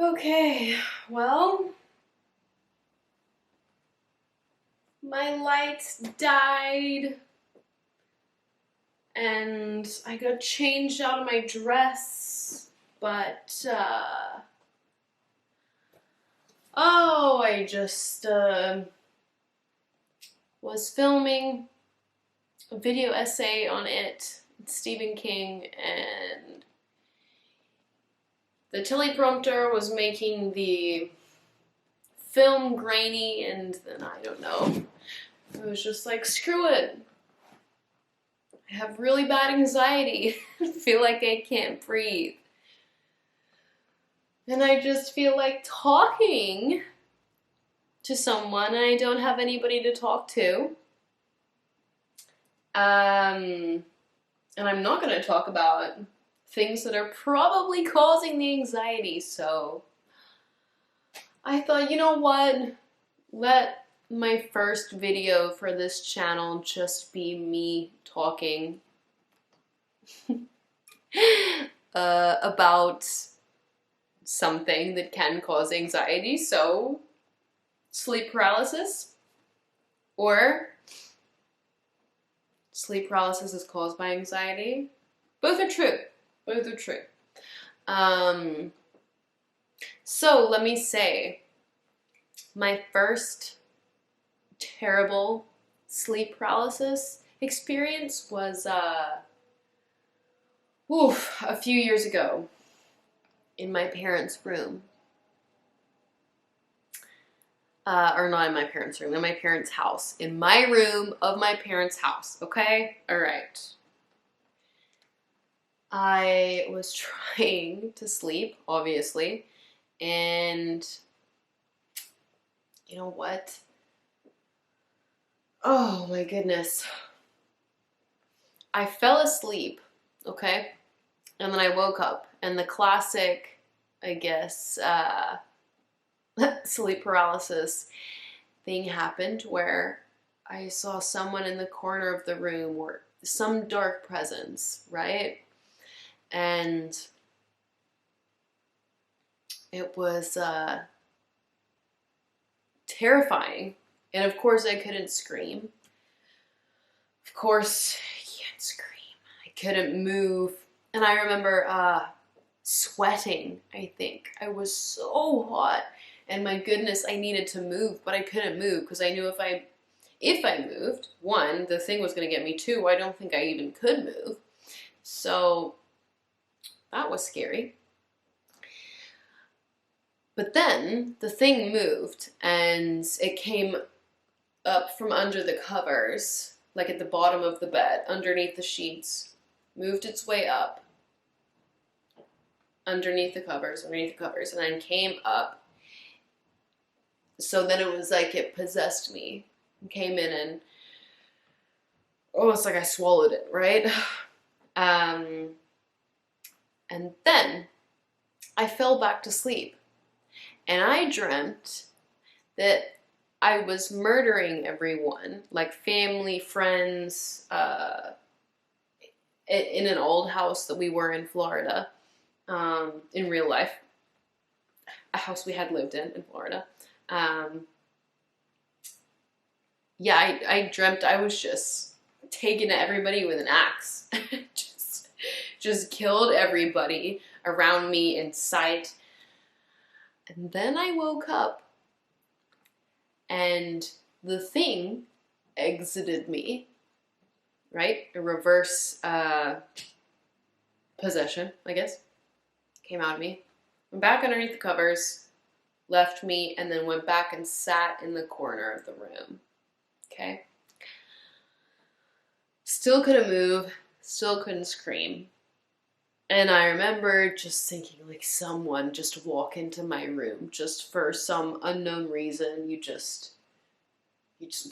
Okay, well, my lights died and I got changed out of my dress, but, I just, was filming a video essay on Stephen King, and the teleprompter was making the film grainy, and then I don't know. I was just like, screw it. I have really bad anxiety. I feel like I can't breathe. And I just feel like talking to someone, and I don't have anybody to talk to. And I'm not going to talk about things that are probably causing the anxiety, so I thought, you know what? Let my first video for this channel just be me talking about something that can cause anxiety, so sleep paralysis, or sleep paralysis is caused by anxiety. Both are true. Both are true. So let me say, my first terrible sleep paralysis experience was a few years ago in my parents' room. Or not in my parents' room, in my parents' house. In my room of my parents' house, okay? Alright. I was trying to sleep, obviously, and you know what? Oh my goodness. I fell asleep, okay? And then I woke up, and the classic, I guess, sleep paralysis thing happened where I saw someone in the corner of the room, or some dark presence, right? And it was terrifying. And of course I couldn't scream. Of course you can't scream. I couldn't move. And I remember sweating, I think. I was so hot. And my goodness, I needed to move, but I couldn't move because I knew if I moved, one, the thing was going to get me. Two, I don't think I even could move. So that was scary. But then the thing moved and it came up from under the covers, like at the bottom of the bed, underneath the sheets, moved its way up, underneath the covers, and then came up. So then it was like it possessed me, came in and almost like I swallowed it, right? And then I fell back to sleep. And I dreamt that I was murdering everyone, like family, friends, in an old house that we were in Florida, in real life. A house we had lived in Florida. I dreamt I was just taking everybody with an axe. just killed everybody around me in sight. And then I woke up and the thing exited me, right? A reverse possession, I guess, came out of me. Went back underneath the covers, left me, and then went back and sat in the corner of the room. Okay? Still couldn't move, still couldn't scream. And I remember just thinking, like, someone just walk into my room just for some unknown reason. You just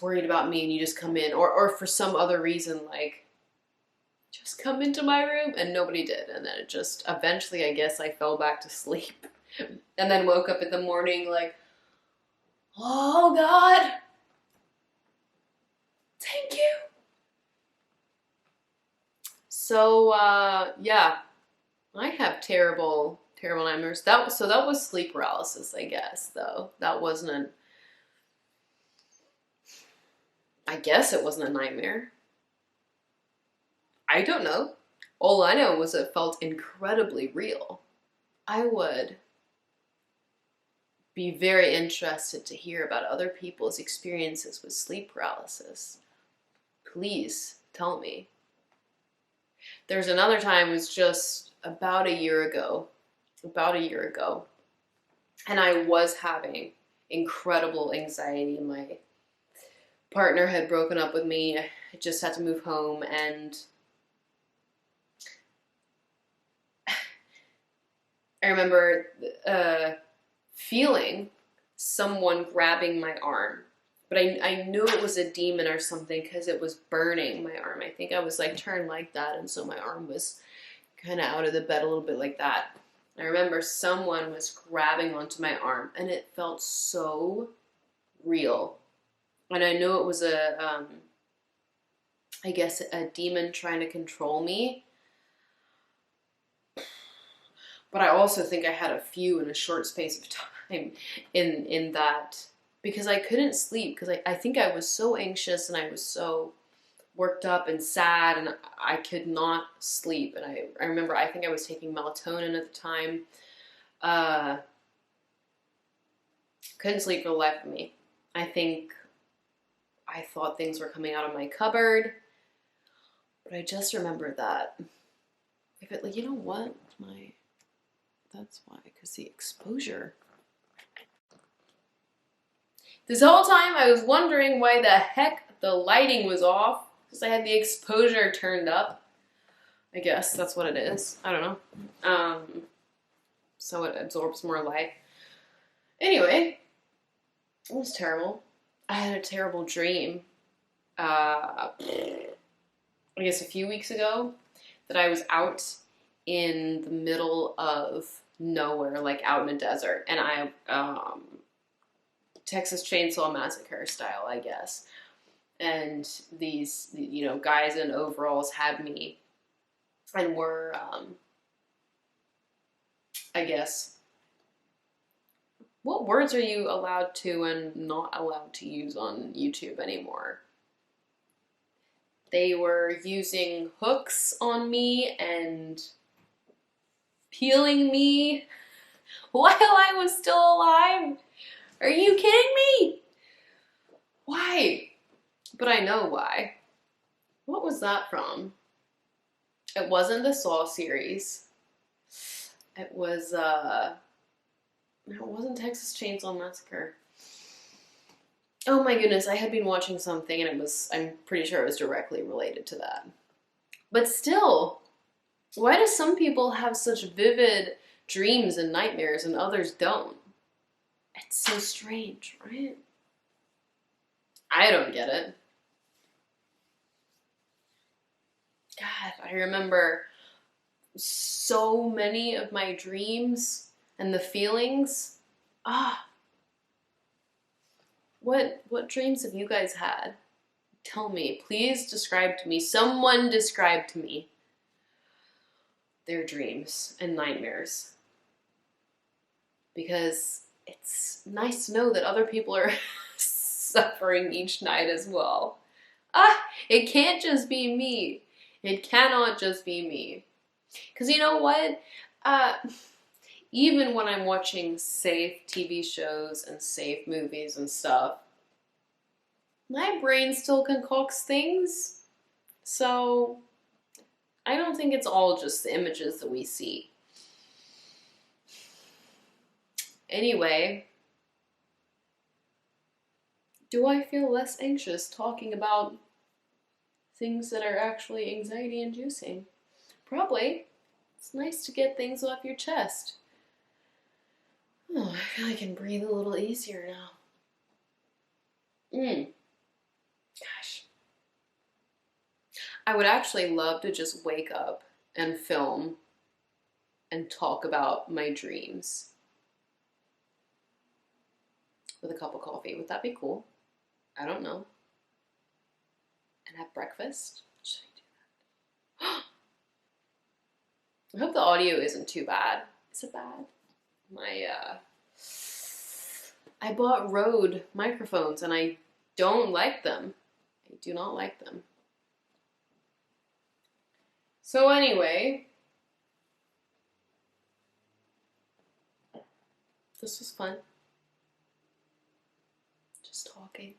worried about me and you just come in. Or for some other reason, like, just come into my room. And nobody did. And then it just, eventually, I guess, I fell back to sleep. And then woke up in the morning like, oh, God. Thank you. So, yeah. I have terrible Terrible nightmares. So that was sleep paralysis, I guess, though. That wasn't I guess it wasn't a nightmare. I don't know. All I know was it felt incredibly real. I would be very interested to hear about other people's experiences with sleep paralysis. Please tell me. There's another time, it was just about a year ago, and I was having incredible anxiety. My partner had broken up with me. I just had to move home, and I remember feeling someone grabbing my arm, but I knew it was a demon or something because it was burning my arm. I think I was like turned like that, and so my arm was kind of out of the bed a little bit like that. I remember someone was grabbing onto my arm, and it felt so real. And I knew it was I guess a demon trying to control me. But I also think I had a few in a short space of time in that, because I couldn't sleep, because I think I was so anxious and I was so worked up and sad, and I could not sleep. And I remember, I think I was taking melatonin at the time. Couldn't sleep for the life of me. I think I thought things were coming out of my cupboard, but I just remember that. If it, like, you know what, that's why, because the exposure. This whole time I was wondering why the heck the lighting was off, because I had the exposure turned up. I guess that's what it is. I don't know. So it absorbs more light. Anyway, it was terrible. I had a terrible dream. I guess a few weeks ago, that I was out in the middle of nowhere, like out in a desert, and I Texas Chainsaw Massacre style, I guess. And these, you know, guys in overalls had me, and were, I guess, what words are you allowed to and not allowed to use on YouTube anymore? They were using hooks on me and peeling me while I was still alive. Are you kidding me? Why? But I know why. What was that from? It wasn't the Saw series. It was, it wasn't Texas Chainsaw Massacre. Oh my goodness, I had been watching something, and I'm pretty sure it was directly related to that. But still, why do some people have such vivid dreams and nightmares and others don't? It's so strange, right? I don't get it. God, I remember so many of my dreams and the feelings. What dreams have you guys had? Tell me. Please describe to me. Someone describe to me their dreams and nightmares. Because it's nice to know that other people are suffering each night as well. It can't just be me. It cannot just be me. Because you know what? Even when I'm watching safe TV shows and safe movies and stuff, my brain still concocts things. So I don't think it's all just the images that we see. Anyway, do I feel less anxious talking about things that are actually anxiety-inducing? Probably. It's nice to get things off your chest. Oh, I feel I can breathe a little easier now. Gosh. I would actually love to just wake up and film and talk about my dreams with a cup of coffee. Would that be cool? I don't know. And have breakfast? Should I do that? I hope the audio isn't too bad. Is it bad? I bought Rode microphones and I don't like them. I do not like them. So anyway, this was fun. Just talking.